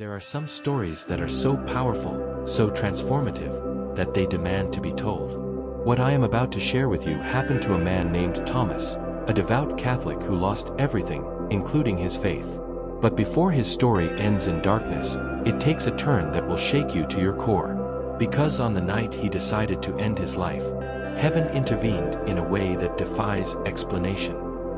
There are some stories that are so powerful, so transformative, that they demand to be told. What I am about to share with you happened to a man named Thomas, a devout Catholic who lost everything, including his faith. But before his story ends in darkness, it takes a turn that will shake you to your core. Because on the night he decided to end his life, heaven intervened in a way that defies explanation.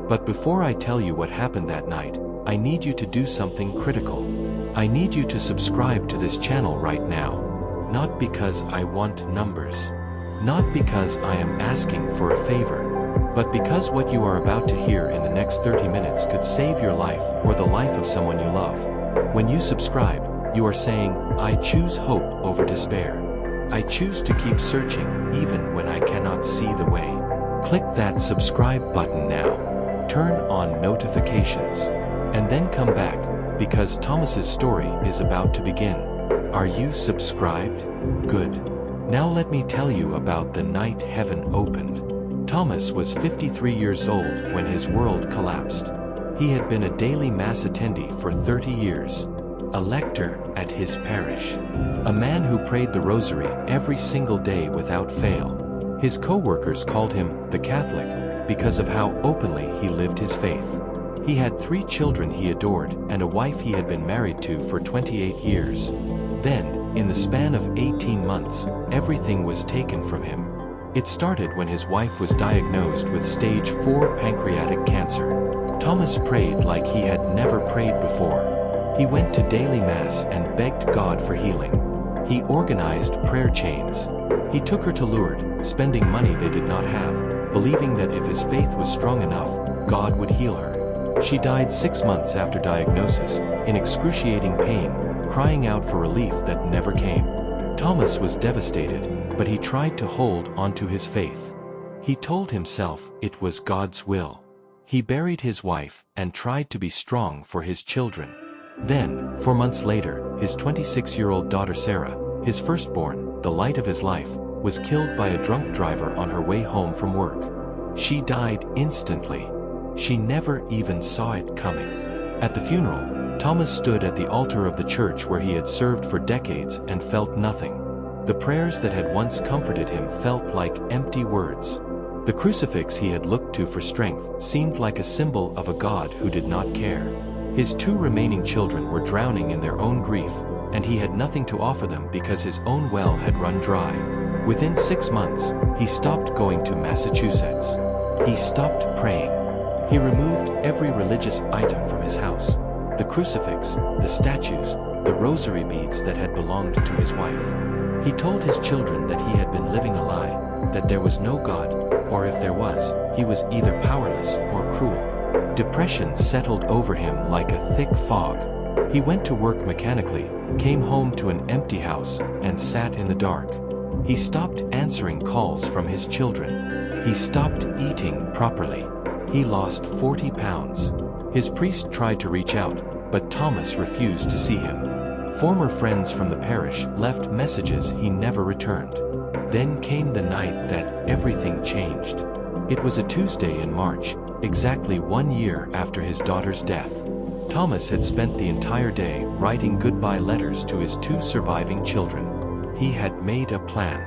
But before I tell you what happened that night, I need you to do something critical. I need you to subscribe to this channel right now. Not because I want numbers. Not because I am asking for a favor. But because what you are about to hear in the next 30 minutes could save your life or the life of someone you love. When you subscribe, you are saying, I choose hope over despair. I choose to keep searching even when I cannot see the way. Click that subscribe button now. Turn on notifications. And then come back, because Thomas's story is about to begin. Are you subscribed? Good. Now let me tell you about the night heaven opened. Thomas was 53 years old when his world collapsed. He had been a daily mass attendee for 30 years, a lector at his parish, a man who prayed the rosary every single day without fail. His co-workers called him the Catholic because of how openly he lived his faith. He had 3 children he adored and a wife he had been married to for 28 years. Then, in the span of 18 months, everything was taken from him. It started when his wife was diagnosed with stage 4 pancreatic cancer. Thomas prayed like he had never prayed before. He went to daily mass and begged God for healing. He organized prayer chains. He took her to Lourdes, spending money they did not have, believing that if his faith was strong enough, God would heal her. She died 6 months after diagnosis, in excruciating pain, crying out for relief that never came. Thomas was devastated, but he tried to hold onto his faith. He told himself it was God's will. He buried his wife and tried to be strong for his children. Then, 4 months later, his 26-year-old daughter Sarah, his firstborn, the light of his life, was killed by a drunk driver on her way home from work. She died instantly. She never even saw it coming. At the funeral, Thomas stood at the altar of the church where he had served for decades and felt nothing. The prayers that had once comforted him felt like empty words. The crucifix he had looked to for strength seemed like a symbol of a God who did not care. His 2 remaining children were drowning in their own grief, and he had nothing to offer them because his own well had run dry. Within 6 months, he stopped going to Massachusetts. He stopped praying. He removed every religious item from his house. The crucifix, the statues, the rosary beads that had belonged to his wife. He told his children that he had been living a lie, that there was no God, or if there was, he was either powerless or cruel. Depression settled over him like a thick fog. He went to work mechanically, came home to an empty house, and sat in the dark. He stopped answering calls from his children. He stopped eating properly. He lost 40 pounds. His priest tried to reach out, but Thomas refused to see him. Former friends from the parish left messages he never returned. Then came the night that everything changed. It was a Tuesday in March, exactly 1 year after his daughter's death. Thomas had spent the entire day writing goodbye letters to his 2 surviving children. He had made a plan.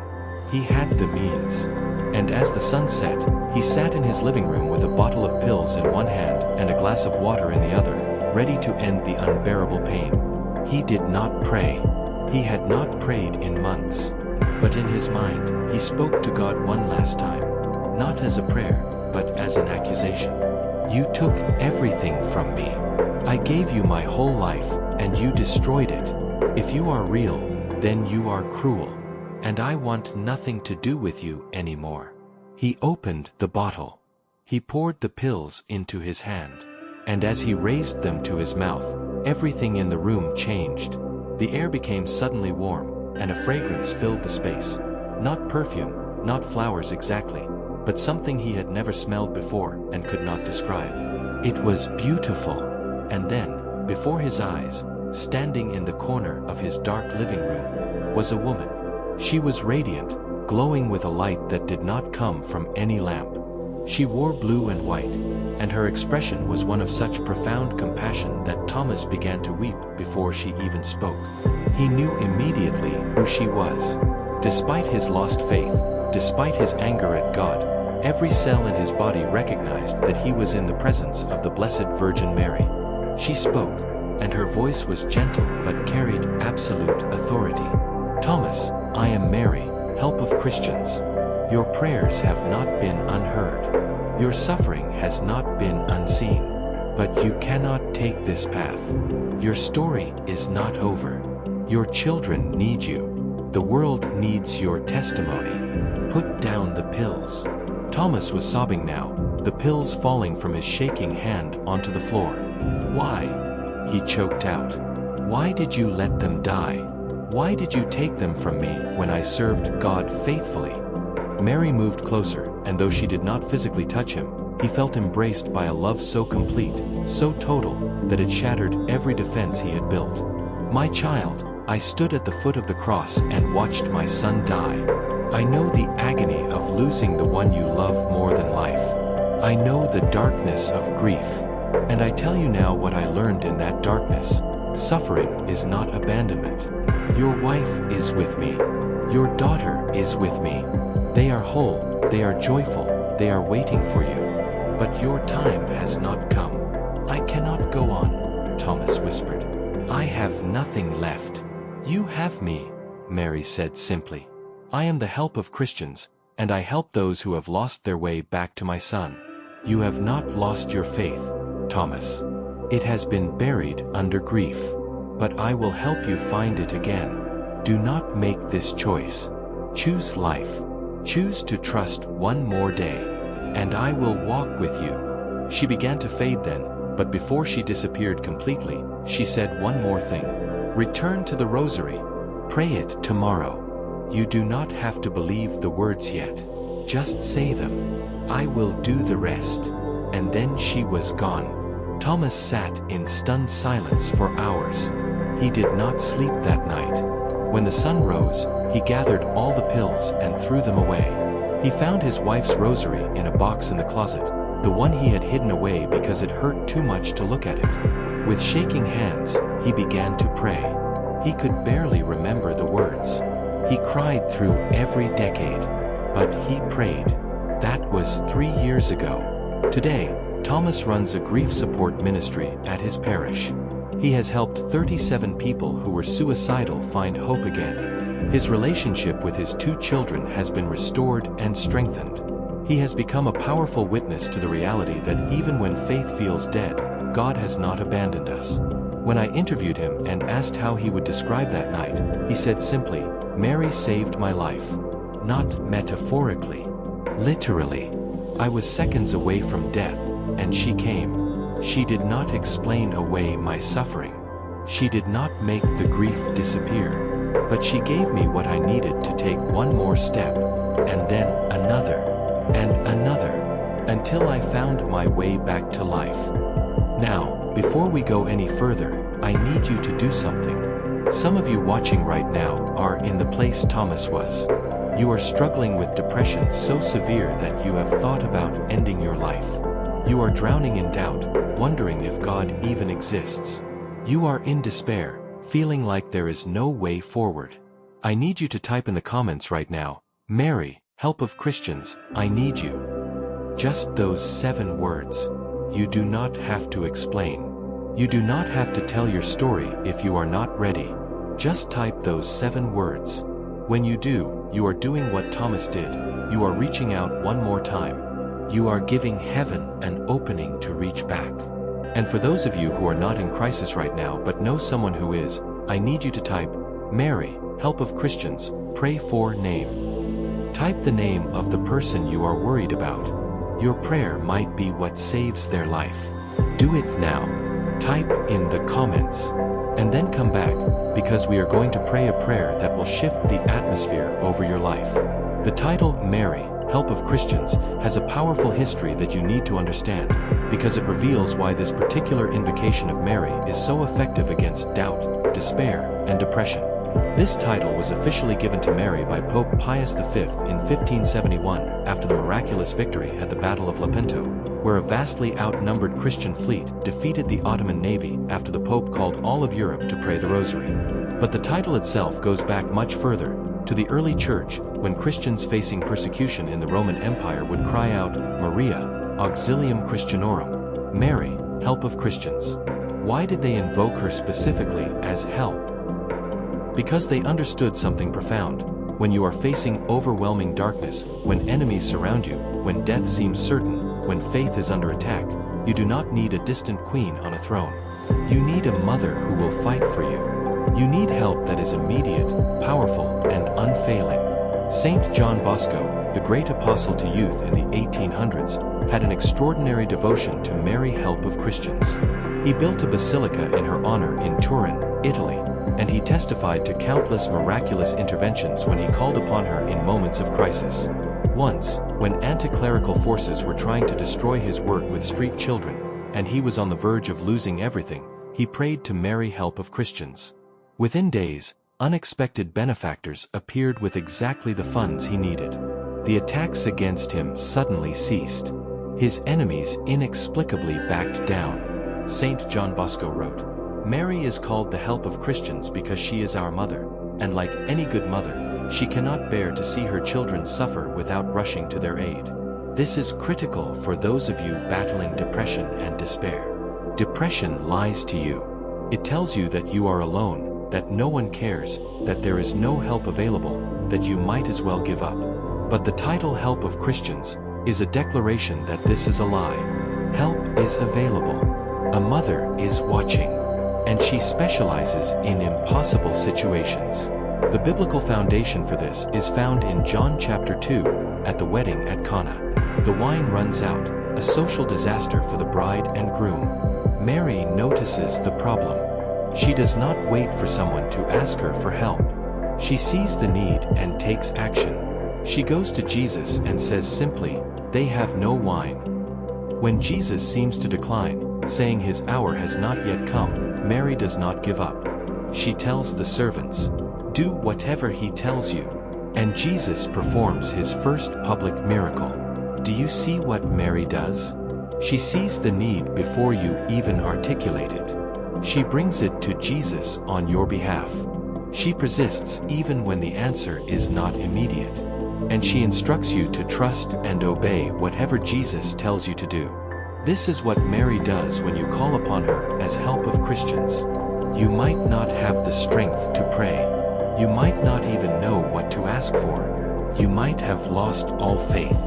He had the means. And as the sun set, he sat in his living room with a bottle of pills in one hand and a glass of water in the other, ready to end the unbearable pain. He did not pray. He had not prayed in months. But in his mind, he spoke to God one last time, not as a prayer, but as an accusation. You took everything from me. I gave you my whole life, and you destroyed it. If you are real, then you are cruel. And I want nothing to do with you anymore. He opened the bottle. He poured the pills into his hand. And as he raised them to his mouth, everything in the room changed. The air became suddenly warm, and a fragrance filled the space. Not perfume, not flowers exactly, but something he had never smelled before and could not describe. It was beautiful. And then, before his eyes, standing in the corner of his dark living room, was a woman. She was radiant, glowing with a light that did not come from any lamp. She wore blue and white, and her expression was one of such profound compassion that Thomas began to weep before she even spoke. He knew immediately who she was. Despite his lost faith, despite his anger at God, every cell in his body recognized that he was in the presence of the Blessed Virgin Mary. She spoke, and her voice was gentle but carried absolute authority. "Thomas, I am Mary, help of Christians. Your prayers have not been unheard. Your suffering has not been unseen. But you cannot take this path. Your story is not over. Your children need you. The world needs your testimony. Put down the pills." Thomas was sobbing now, the pills falling from his shaking hand onto the floor. "Why?" he choked out. "Why did you let them die? Why did you take them from me when I served God faithfully?" Mary moved closer, and though she did not physically touch him, he felt embraced by a love so complete, so total, that it shattered every defense he had built. "My child, I stood at the foot of the cross and watched my son die. I know the agony of losing the one you love more than life. I know the darkness of grief. And I tell you now what I learned in that darkness. Suffering is not abandonment. Your wife is with me. Your daughter is with me. They are whole, they are joyful, they are waiting for you. But your time has not come." "I cannot go on," Thomas whispered. "I have nothing left." "You have me," Mary said simply. "I am the help of Christians, and I help those who have lost their way back to my son." "You have not lost your faith, Thomas. It has been buried under grief. But I will help you find it again. Do not make this choice. Choose life. Choose to trust one more day. And I will walk with you." She began to fade then, but before she disappeared completely, she said one more thing. "Return to the rosary. Pray it tomorrow. You do not have to believe the words yet. Just say them. I will do the rest." And then she was gone. Thomas sat in stunned silence for hours. He did not sleep that night. When the sun rose, he gathered all the pills and threw them away. He found his wife's rosary in a box in the closet, the one he had hidden away because it hurt too much to look at it. With shaking hands, he began to pray. He could barely remember the words. He cried through every decade, but he prayed. That was 3 years ago. Today, Thomas runs a grief support ministry at his parish. He has helped 37 people who were suicidal find hope again. His relationship with his 2 children has been restored and strengthened. He has become a powerful witness to the reality that even when faith feels dead, God has not abandoned us. When I interviewed him and asked how he would describe that night, he said simply, "Mary saved my life." Not metaphorically. Literally. I was seconds away from death, and she came. She did not explain away my suffering. She did not make the grief disappear. But she gave me what I needed to take one more step, and then another, and another, until I found my way back to life. Now, before we go any further, I need you to do something. Some of you watching right now are in the place Thomas was. You are struggling with depression so severe that you have thought about ending your life. You are drowning in doubt, wondering if God even exists. You are in despair, feeling like there is no way forward. I need you to type in the comments right now, "Mary, help of Christians, I need you." Just those 7 words. You do not have to explain. You do not have to tell your story if you are not ready. Just type those 7 words. When you do, you are doing what Thomas did. You are reaching out one more time. You are giving heaven an opening to reach back. And for those of you who are not in crisis right now but know someone who is, I need you to type, "Mary, help of Christians, pray for name." Type the name of the person you are worried about. Your prayer might be what saves their life. Do it now. Type in the comments. And then come back, because we are going to pray a prayer that will shift the atmosphere over your life. The title, Mary, Help of Christians, has a powerful history that you need to understand, because it reveals why this particular invocation of Mary is so effective against doubt, despair, and depression. This title was officially given to Mary by Pope Pius V in 1571 after the miraculous victory at the Battle of Lepanto, where a vastly outnumbered Christian fleet defeated the Ottoman navy after the Pope called all of Europe to pray the Rosary. But the title itself goes back much further, to the early Church, when Christians facing persecution in the Roman Empire would cry out, Maria, Auxilium Christianorum, Mary, help of Christians. Why did they invoke her specifically as help? Because they understood something profound. When you are facing overwhelming darkness, when enemies surround you, when death seems certain, when faith is under attack, you do not need a distant queen on a throne. You need a mother who will fight for you. You need help that is immediate, powerful, and unfailing. Saint John Bosco, the great apostle to youth in the 1800s, had an extraordinary devotion to Mary, help of Christians. He built a basilica in her honor in Turin, Italy, and he testified to countless miraculous interventions when he called upon her in moments of crisis. Once, when anti-clerical forces were trying to destroy his work with street children, and he was on the verge of losing everything, he prayed to Mary, help of Christians. Within days, unexpected benefactors appeared with exactly the funds he needed. The attacks against him suddenly ceased. His enemies inexplicably backed down. Saint John Bosco wrote, Mary is called the help of Christians because she is our mother, and like any good mother, she cannot bear to see her children suffer without rushing to their aid. This is critical for those of you battling depression and despair. Depression lies to you. It tells you that you are alone, that no one cares, that there is no help available, that you might as well give up. But the title Help of Christians is a declaration that this is a lie. Help is available. A mother is watching. And she specializes in impossible situations. The biblical foundation for this is found in John chapter 2, at the wedding at Cana. The wine runs out, a social disaster for the bride and groom. Mary notices the problem. She does not wait for someone to ask her for help. She sees the need and takes action. She goes to Jesus and says simply, "They have no wine." When Jesus seems to decline, saying his hour has not yet come, Mary does not give up. She tells the servants, "Do whatever he tells you." And Jesus performs his first public miracle. Do you see what Mary does? She sees the need before you even articulate it. She brings it to Jesus on your behalf. She persists even when the answer is not immediate. And she instructs you to trust and obey whatever Jesus tells you to do. This is what Mary does when you call upon her as help of Christians. You might not have the strength to pray. You might not even know what to ask for. You might have lost all faith.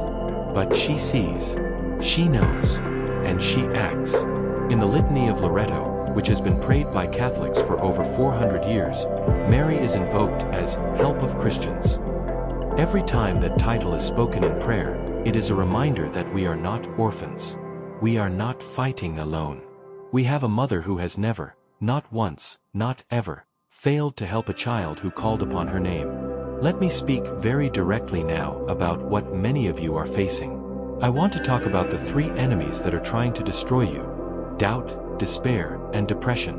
But she sees, she knows, and she acts. In the Litany of Loreto, which has been prayed by Catholics for over 400 years, Mary is invoked as help of Christians. Every time that title is spoken in prayer, it is a reminder that we are not orphans. We are not fighting alone. We have a mother who has never, not once, not ever, failed to help a child who called upon her name. Let me speak very directly now about what many of you are facing. I want to talk about the three enemies that are trying to destroy you: doubt, despair, and depression.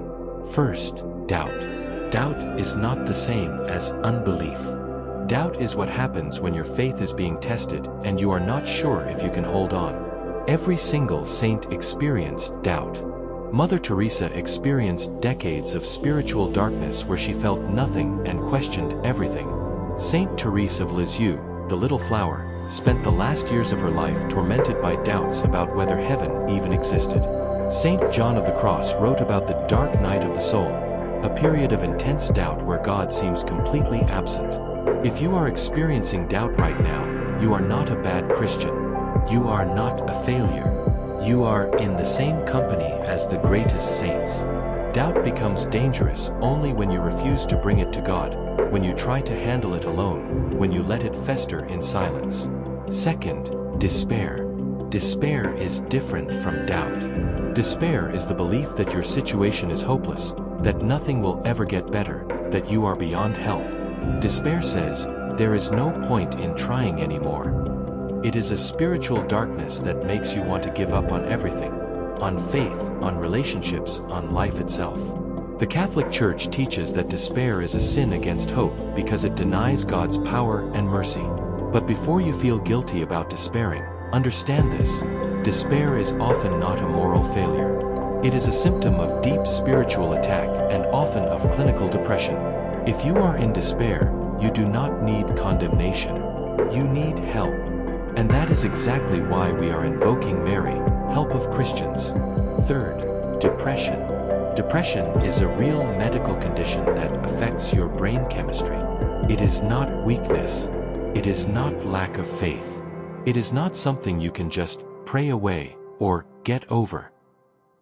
First, doubt. Doubt is not the same as unbelief. Doubt is what happens when your faith is being tested and you are not sure if you can hold on. Every single saint experienced doubt. Mother Teresa experienced decades of spiritual darkness where she felt nothing and questioned everything. Saint Therese of Lisieux, the little flower, spent the last years of her life tormented by doubts about whether heaven even existed. Saint John of the Cross wrote about the dark night of the soul, a period of intense doubt where God seems completely absent. If you are experiencing doubt right now, you are not a bad Christian. You are not a failure. You are in the same company as the greatest saints. Doubt becomes dangerous only when you refuse to bring it to God, when you try to handle it alone, when you let it fester in silence. Second, despair. Despair is different from doubt. Despair is the belief that your situation is hopeless, that nothing will ever get better, that you are beyond help. Despair says, there is no point in trying anymore. It is a spiritual darkness that makes you want to give up on everything, on faith, on relationships, on life itself. The Catholic Church teaches that despair is a sin against hope because it denies God's power and mercy. But before you feel guilty about despairing, understand this: despair is often not a moral failure. It is a symptom of deep spiritual attack and often of clinical depression. If you are in despair, you do not need condemnation. You need help. And that is exactly why we are invoking Mary, help of Christians. Third, depression. Depression is a real medical condition that affects your brain chemistry. It is not weakness. It is not lack of faith. It is not something you can just pray away or get over.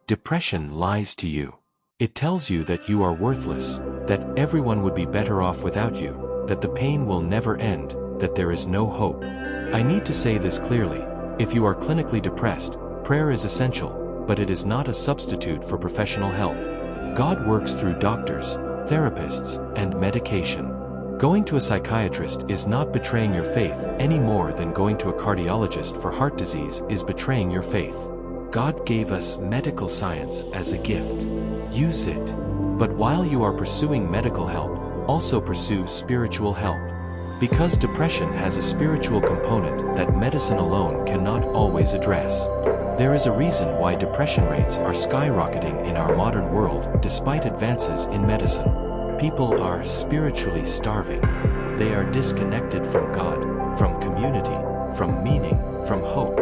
Depression lies to you. It tells you that you are worthless, that everyone would be better off without you, that the pain will never end, that there is no hope. I need to say this clearly: if you are clinically depressed, prayer is essential, but it is not a substitute for professional help. God works through doctors, therapists, and medication. Going to a psychiatrist is not betraying your faith any more than going to a cardiologist for heart disease is betraying your faith. God gave us medical science as a gift. Use it. But while you are pursuing medical help, also pursue spiritual help. Because depression has a spiritual component that medicine alone cannot always address. There is a reason why depression rates are skyrocketing in our modern world despite advances in medicine. People are spiritually starving. They are disconnected from God, from community, from meaning, from hope.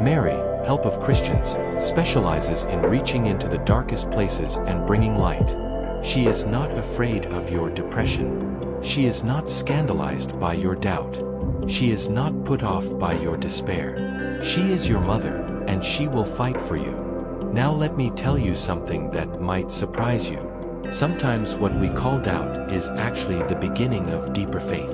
Mary, help of Christians, specializes in reaching into the darkest places and bringing light. She is not afraid of your depression. She is not scandalized by your doubt. She is not put off by your despair. She is your mother, and she will fight for you. Now let me tell you something that might surprise you. Sometimes what we call doubt is actually the beginning of deeper faith.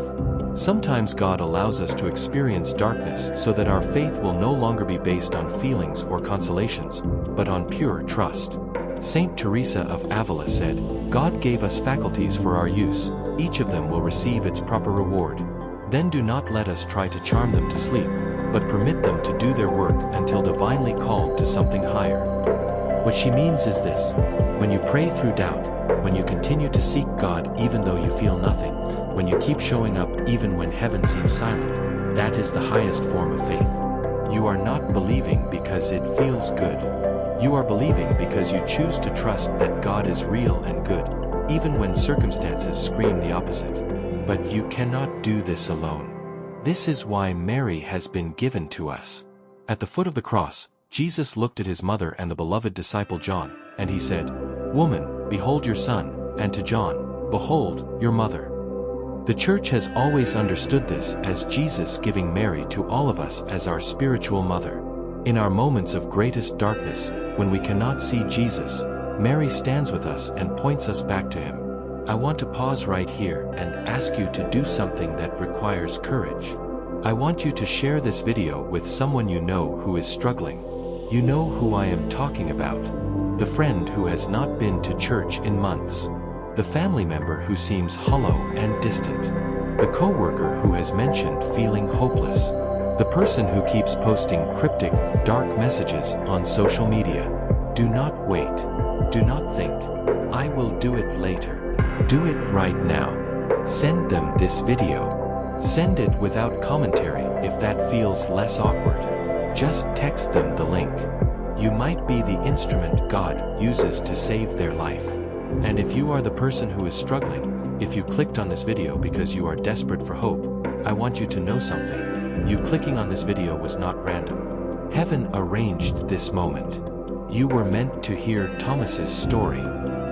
Sometimes God allows us to experience darkness so that our faith will no longer be based on feelings or consolations, but on pure trust. Saint Teresa of Avila said, "God gave us faculties for our use. Each of them will receive its proper reward. Then do not let us try to charm them to sleep, but permit them to do their work until divinely called to something higher." What she means is this: when you pray through doubt, when you continue to seek God even though you feel nothing, when you keep showing up even when heaven seems silent, that is the highest form of faith. You are not believing because it feels good. You are believing because you choose to trust that God is real and good, even when circumstances scream the opposite. But you cannot do this alone. This is why Mary has been given to us. At the foot of the cross, Jesus looked at his mother and the beloved disciple John, and he said, "Woman, behold your son," and to John, "Behold, your mother." The Church has always understood this as Jesus giving Mary to all of us as our spiritual mother. In our moments of greatest darkness, when we cannot see Jesus, Mary stands with us and points us back to him. I want to pause right here and ask you to do something that requires courage. I want you to share this video with someone you know who is struggling. You know who I am talking about. The friend who has not been to church in months. The family member who seems hollow and distant. The coworker who has mentioned feeling hopeless. The person who keeps posting cryptic, dark messages on social media. Do not wait. Do not think, "I will do it later." Do it right now. Send them this video. Send it without commentary if that feels less awkward. Just text them the link. You might be the instrument God uses to save their life. And if you are the person who is struggling, if you clicked on this video because you are desperate for hope, I want you to know something. You clicking on this video was not random. Heaven arranged this moment. You were meant to hear Thomas's story.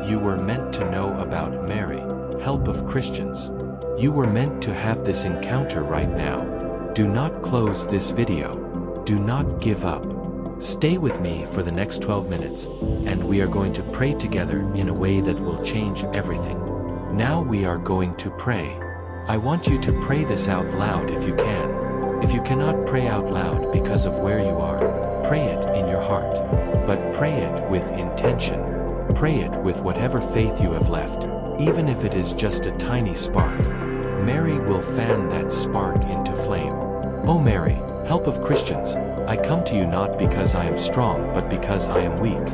You were meant to know about Mary, help of Christians. You were meant to have this encounter right now. Do not close this video. Do not give up. Stay with me for the next 12 minutes, and we are going to pray together in a way that will change everything. Now we are going to pray. I want you to pray this out loud if you can. If you cannot pray out loud because of where you are, pray it in your heart. But pray it with intention. Pray it with whatever faith you have left, even if it is just a tiny spark. Mary will fan that spark into flame. Oh Mary, help of Christians, I come to you not because I am strong but because I am weak.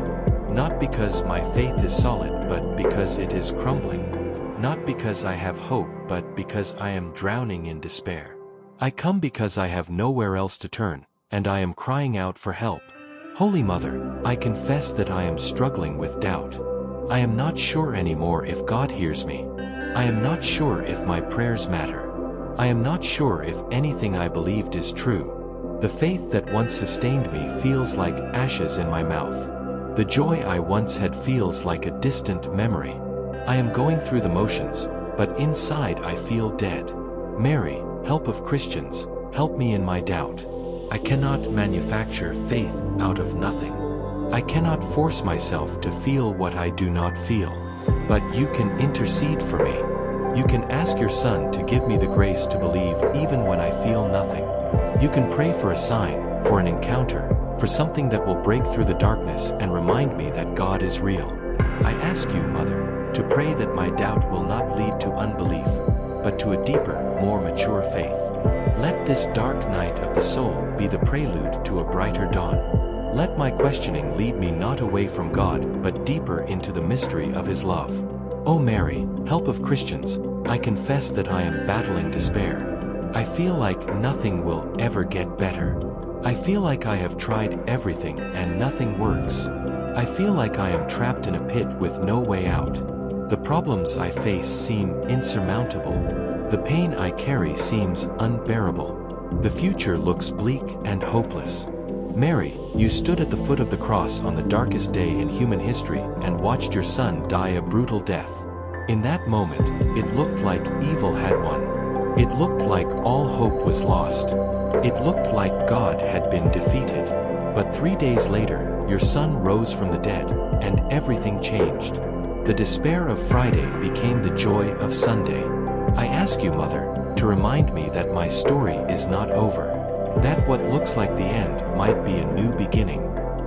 Not because my faith is solid, but because it is crumbling. Not because I have hope, but because I am drowning in despair. I come because I have nowhere else to turn, and I am crying out for help. Holy Mother, I confess that I am struggling with doubt. I am not sure anymore if God hears me. I am not sure if my prayers matter. I am not sure if anything I believed is true. The faith that once sustained me feels like ashes in my mouth. The joy I once had feels like a distant memory. I am going through the motions, but inside I feel dead. Mary, help of Christians, help me in my doubt. I cannot manufacture faith out of nothing. I cannot force myself to feel what I do not feel. But you can intercede for me. You can ask your Son to give me the grace to believe even when I feel nothing. You can pray for a sign, for an encounter, for something that will break through the darkness and remind me that God is real. I ask you, Mother, to pray that my doubt will not lead to unbelief, but to a deeper, more mature faith. Let this dark night of the soul be the prelude to a brighter dawn. Let my questioning lead me not away from God, but deeper into the mystery of His love. O Mary, help of Christians, I confess that I am battling despair. I feel like nothing will ever get better. I feel like I have tried everything and nothing works. I feel like I am trapped in a pit with no way out. The problems I face seem insurmountable. The pain I carry seems unbearable. The future looks bleak and hopeless. Mary, you stood at the foot of the cross on the darkest day in human history and watched your Son die a brutal death. In that moment, it looked like evil had won. It looked like all hope was lost. It looked like God had been defeated. But 3 days later, your Son rose from the dead, and everything changed. The despair of Friday became the joy of Sunday. I ask you, Mother, to remind me that my story is not over. That what looks like the end might be a new beginning.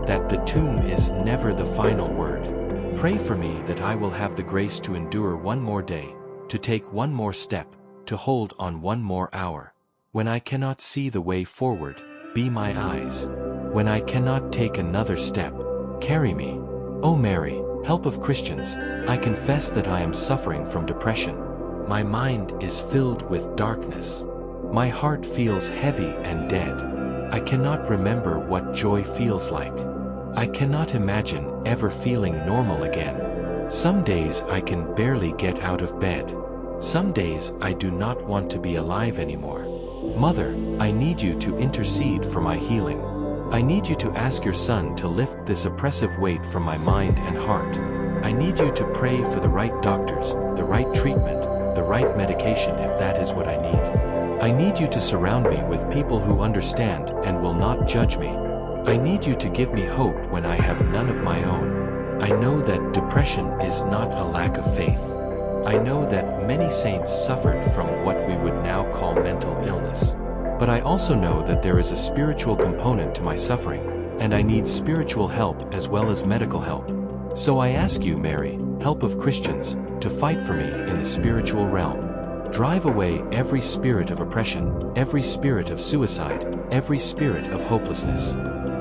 That the tomb is never the final word. Pray for me that I will have the grace to endure one more day, to take one more step, to hold on one more hour. When I cannot see the way forward, be my eyes. When I cannot take another step, carry me. O Mary, help of Christians, I confess that I am suffering from depression. My mind is filled with darkness. My heart feels heavy and dead. I cannot remember what joy feels like. I cannot imagine ever feeling normal again. Some days I can barely get out of bed. Some days I do not want to be alive anymore. Mother, I need you to intercede for my healing. I need you to ask your Son to lift this oppressive weight from my mind and heart. I need you to pray for the right doctors, the right treatment, the right medication if that is what I need. I need you to surround me with people who understand and will not judge me. I need you to give me hope when I have none of my own. I know that depression is not a lack of faith. I know that many saints suffered from what we would now call mental illness. But I also know that there is a spiritual component to my suffering, and I need spiritual help as well as medical help. So I ask you, Mary, help of Christians, to fight for me in the spiritual realm. Drive away every spirit of oppression, every spirit of suicide, every spirit of hopelessness.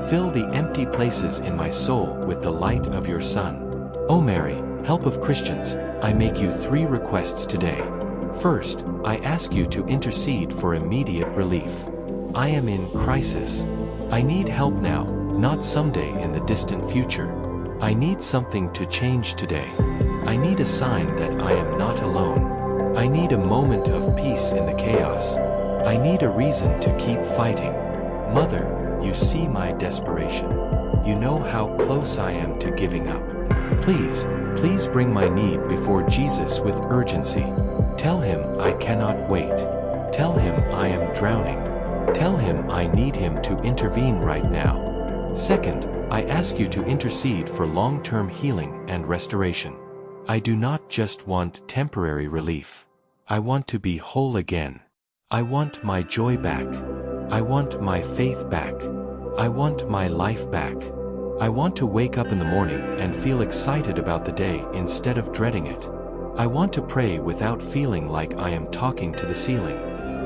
Fill the empty places in my soul with the light of your Son. O Mary, help of Christians, I make you 3 requests today. First, I ask you to intercede for immediate relief. I am in crisis. I need help now, not someday in the distant future. I need something to change today. I need a sign that I am not alone. I need a moment of peace in the chaos. I need a reason to keep fighting. Mother, you see my desperation. You know how close I am to giving up. Please, please bring my need before Jesus with urgency. Tell him I cannot wait. Tell him I am drowning. Tell him I need him to intervene right now. Second, I ask you to intercede for long-term healing and restoration. I do not just want temporary relief. I want to be whole again. I want my joy back. I want my faith back. I want my life back. I want to wake up in the morning and feel excited about the day instead of dreading it. I want to pray without feeling like I am talking to the ceiling.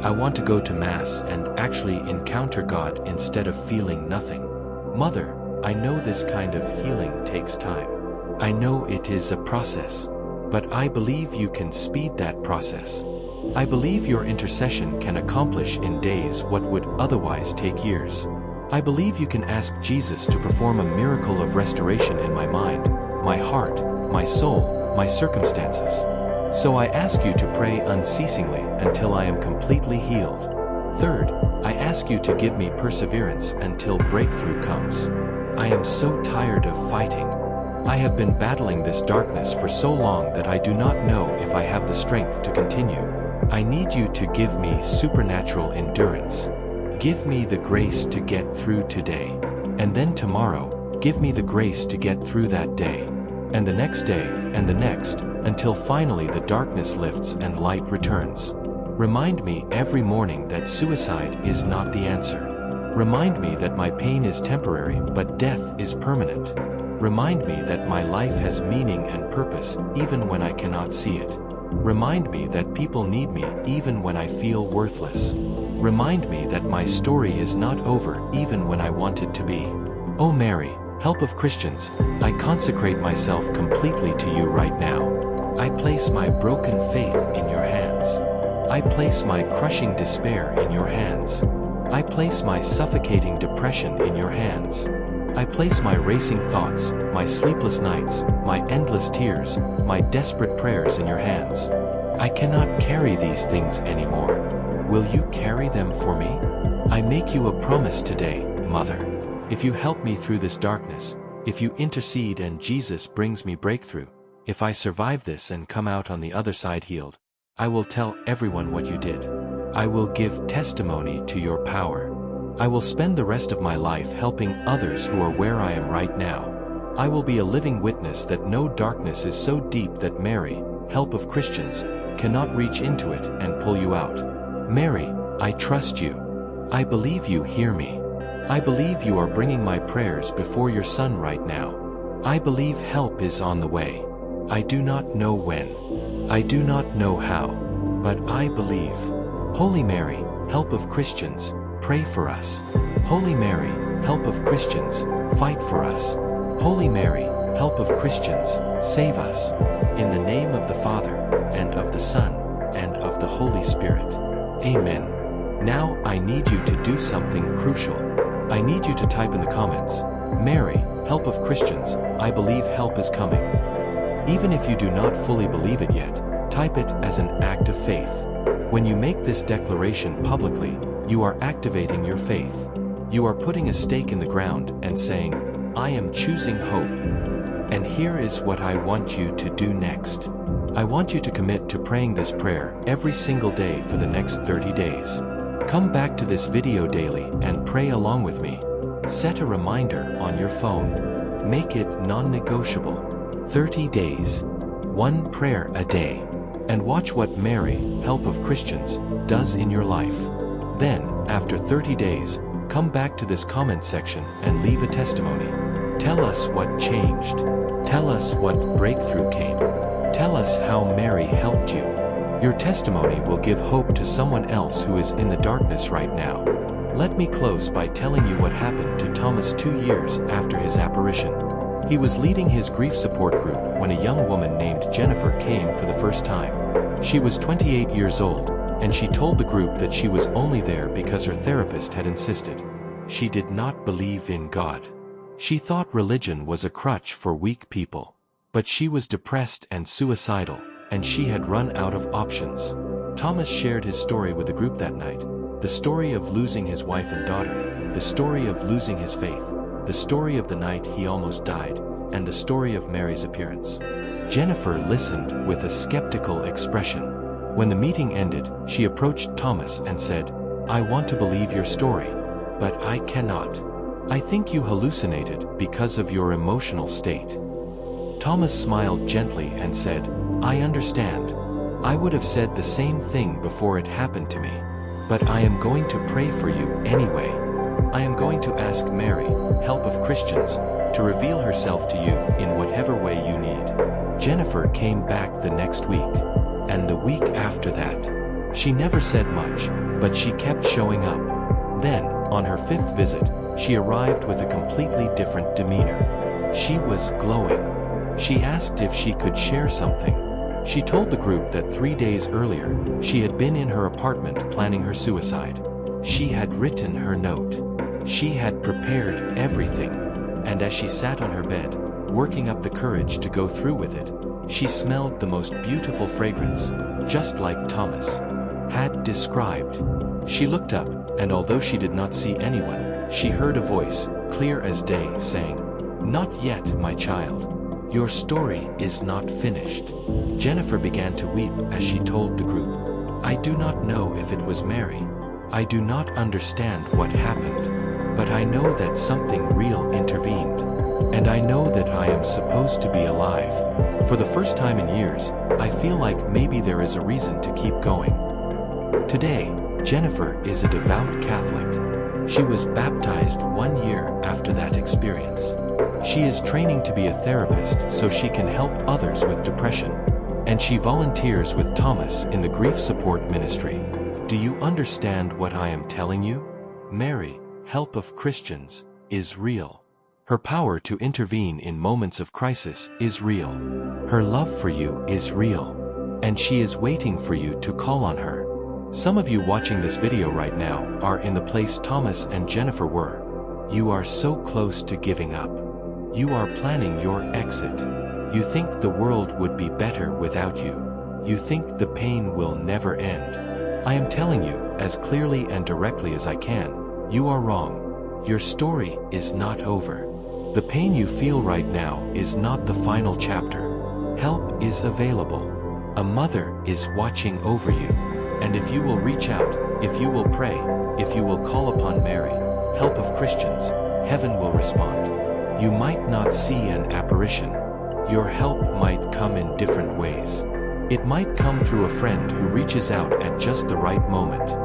I want to go to Mass and actually encounter God instead of feeling nothing. Mother, I know this kind of healing takes time. I know it is a process. But I believe you can speed that process. I believe your intercession can accomplish in days what would otherwise take years. I believe you can ask Jesus to perform a miracle of restoration in my mind, my heart, my soul, my circumstances. So I ask you to pray unceasingly until I am completely healed. Third, I ask you to give me perseverance until breakthrough comes. I am so tired of fighting. I have been battling this darkness for so long that I do not know if I have the strength to continue. I need you to give me supernatural endurance. Give me the grace to get through today. And then tomorrow, give me the grace to get through that day. And the next day, and the next, until finally the darkness lifts and light returns. Remind me every morning that suicide is not the answer. Remind me that my pain is temporary, but death is permanent. Remind me that my life has meaning and purpose even when I cannot see it. Remind me that people need me even when I feel worthless. Remind me that my story is not over even when I want it to be. Oh Mary, help of Christians, I consecrate myself completely to you right now. I place my broken faith in your hands. I place my crushing despair in your hands. I place my suffocating depression in your hands. I place my racing thoughts, my sleepless nights, my endless tears, my desperate prayers in your hands. I cannot carry these things anymore. Will you carry them for me? I make you a promise today, Mother. If you help me through this darkness, if you intercede and Jesus brings me breakthrough, if I survive this and come out on the other side healed, I will tell everyone what you did. I will give testimony to your power. I will spend the rest of my life helping others who are where I am right now. I will be a living witness that no darkness is so deep that Mary, help of Christians, cannot reach into it and pull you out. Mary, I trust you. I believe you hear me. I believe you are bringing my prayers before your Son right now. I believe help is on the way. I do not know when. I do not know how. But I believe. Holy Mary, help of Christians, pray for us. Holy Mary, help of Christians, fight for us. Holy Mary, help of Christians, save us. In the name of the Father, and of the Son, and of the Holy Spirit. Amen. Now I need you to do something crucial. I need you to type in the comments, Mary, help of Christians, I believe help is coming. Even if you do not fully believe it yet, type it as an act of faith. When you make this declaration publicly, you are activating your faith. You are putting a stake in the ground and saying, I am choosing hope. And here is what I want you to do next. I want you to commit to praying this prayer every single day for the next 30 days. Come back to this video daily and pray along with me. Set a reminder on your phone. Make it non-negotiable. 30 days. One prayer a day. And watch what Mary, help of Christians, does in your life. Then, after 30 days, come back to this comment section and leave a testimony. Tell us what changed. Tell us what breakthrough came. Tell us how Mary helped you. Your testimony will give hope to someone else who is in the darkness right now. Let me close by telling you what happened to Thomas 2 years after his apparition. He was leading his grief support group when a young woman named Jennifer came for the first time. She was 28 years old, and she told the group that she was only there because her therapist had insisted. She did not believe in God. She thought religion was a crutch for weak people. But she was depressed and suicidal, and she had run out of options. Thomas shared his story with the group that night. The story of losing his wife and daughter, the story of losing his faith, the story of the night he almost died, and the story of Mary's appearance. Jennifer listened with a skeptical expression. When the meeting ended, she approached Thomas and said, I want to believe your story, but I cannot. I think you hallucinated because of your emotional state. Thomas smiled gently and said, I understand. I would have said the same thing before it happened to me. But I am going to pray for you anyway. I am going to ask Mary, help of Christians, to reveal herself to you in whatever way you need. Jennifer came back the next week, and the week after that. She never said much, but she kept showing up. Then, on her 5th visit, she arrived with a completely different demeanor. She was glowing. She asked if she could share something. She told the group that 3 days earlier, she had been in her apartment planning her suicide. She had written her note. She had prepared everything. And as she sat on her bed, working up the courage to go through with it, she smelled the most beautiful fragrance, just like Thomas had described. She looked up, and although she did not see anyone, she heard a voice, clear as day, saying, "Not yet, my child. Your story is not finished." Jennifer began to weep as she told the group, "I do not know if it was Mary. I do not understand what happened. But I know that something real intervened. And I know that I am supposed to be alive. For the first time in years, I feel like maybe there is a reason to keep going." Today, Jennifer is a devout Catholic. She was baptized 1 year after that experience. She is training to be a therapist so she can help others with depression. And she volunteers with Thomas in the grief support ministry. Do you understand what I am telling you? Mary, help of Christians, is real. Her power to intervene in moments of crisis is real. Her love for you is real. And she is waiting for you to call on her. Some of you watching this video right now are in the place Thomas and Jennifer were. You are so close to giving up. You are planning your exit. You think the world would be better without you. You think the pain will never end. I am telling you, as clearly and directly as I can, you are wrong. Your story is not over. The pain you feel right now is not the final chapter. Help is available. A mother is watching over you. And if you will reach out, if you will pray, if you will call upon Mary, help of Christians, heaven will respond. You might not see an apparition. Your help might come in different ways. It might come through a friend who reaches out at just the right moment.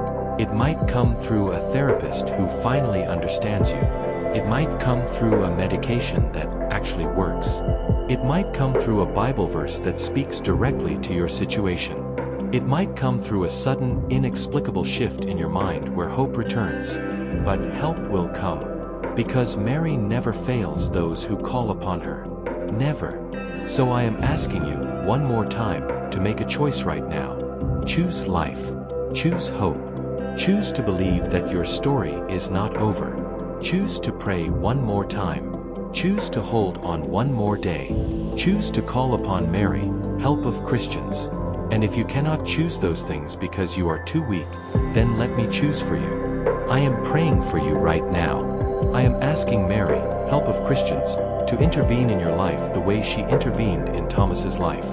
It might come through a therapist who finally understands you. It might come through a medication that actually works. It might come through a Bible verse that speaks directly to your situation. It might come through a sudden, inexplicable shift in your mind where hope returns. But help will come. Because Mary never fails those who call upon her. Never. So I am asking you, one more time, to make a choice right now. Choose life. Choose hope. Choose to believe that your story is not over. Choose to pray one more time. Choose to hold on one more day. Choose to call upon Mary, help of Christians. And if you cannot choose those things because you are too weak, then let me choose for you. I am praying for you right now. I am asking Mary, help of Christians, to intervene in your life the way she intervened in Thomas's life.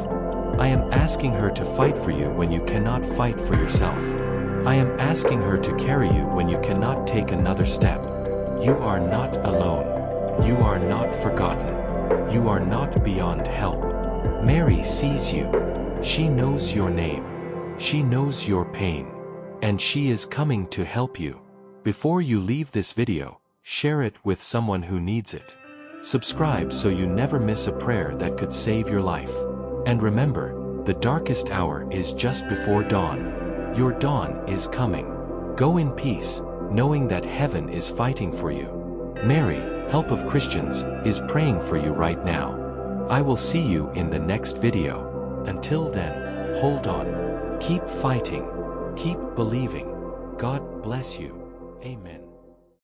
I am asking her to fight for you when you cannot fight for yourself. I am asking her to carry you when you cannot take another step. You are not alone. You are not forgotten. You are not beyond help. Mary sees you. She knows your name. She knows your pain. And she is coming to help you. Before you leave this video, share it with someone who needs it. Subscribe so you never miss a prayer that could save your life. And remember, the darkest hour is just before dawn. Your dawn is coming. Go in peace, knowing that heaven is fighting for you. Mary, help of Christians, is praying for you right now. I will see you in the next video. Until then, hold on. Keep fighting. Keep believing. God bless you. Amen.